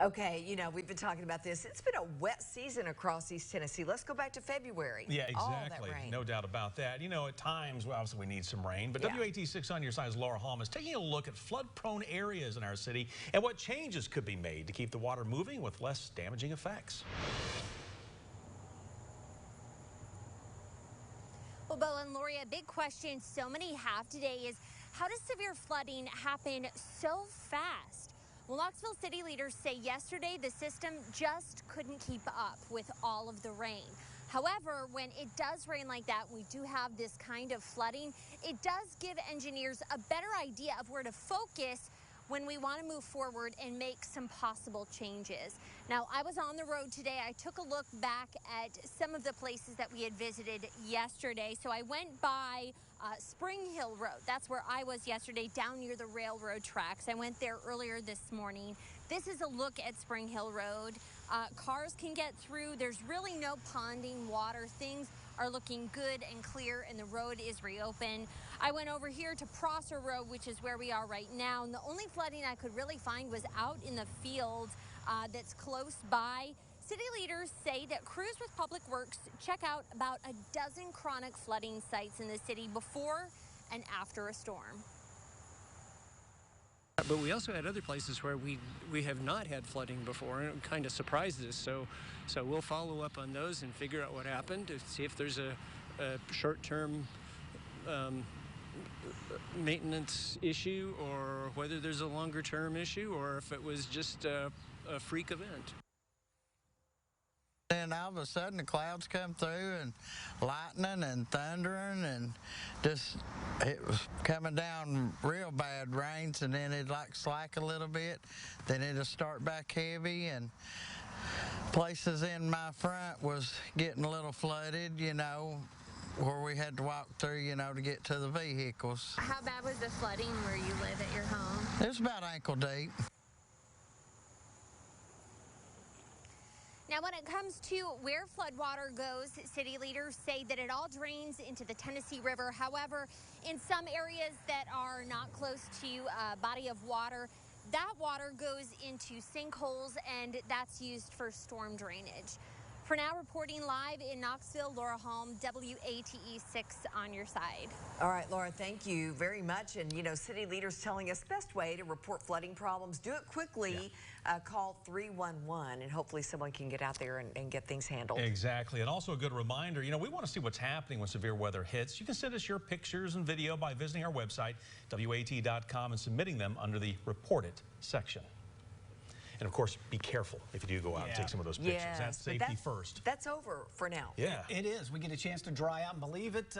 Okay, we've been talking about this. It's been a wet season across East Tennessee. Let's go back to February. Yeah, All that exactly. rain. No doubt about that. At times, well, obviously, we need some rain. But Yeah. WATE 6 on your side's Laura Holm is taking a look at flood-prone areas in our city and what changes could be made to keep the water moving with less damaging effects. Well, Bo and Lori, a big question so many have today is how does severe flooding happen so fast? Well, Knoxville city leaders say yesterday the system just couldn't keep up with all of the rain. However, when it does rain like that, we do have this kind of flooding. It does give engineers a better idea of where to focus when we want to move forward and make some possible changes. Now, I was on the road today. I took a look back at some of the places that we had visited yesterday. So I went by Spring Hill Road. That's where I was yesterday, down near the railroad tracks. I went there earlier this morning. This is a look at Spring Hill Road. Cars can get through. There's really no ponding water. Things are looking good and clear, and the road is reopened. I went over here to Prosser Road, which is where we are right now, and the only flooding I could really find was out in the field that's close by. City leaders say that crews with Public Works check out about a dozen chronic flooding sites in the city before and after a storm. But we also had other places where we have not had flooding before, and it kind of surprised us. So we'll follow up on those and figure out what happened to see if there's a short-term maintenance issue, or whether there's a longer-term issue, or if it was just a freak event. Then all of a sudden the clouds come through and lightning and thundering, and just it was coming down real bad rains, and then it'd like slack a little bit, then it'll start back heavy, and places in my front was getting a little flooded, where we had to walk through, to get to the vehicles. How bad was the flooding where you live at your home? It was about ankle deep. Now, when it comes to where floodwater goes, city leaders say that it all drains into the Tennessee River. However, in some areas that are not close to a body of water, that water goes into sinkholes, and that's used for storm drainage. For now, reporting live in Knoxville, Laura Holm, WATE 6 on your side. All right, Laura, thank you very much. And, city leaders telling us best way to report flooding problems, do it quickly. Yeah. Call 311, and hopefully someone can get out there and get things handled. Exactly. And also a good reminder, we want to see what's happening when severe weather hits. You can send us your pictures and video by visiting our website, WATE.com, and submitting them under the Report It section. And, of course, be careful if you do go out and take some of those pictures. That's safety first. That's over for now. Yeah. It is. We get a chance to dry out and believe it.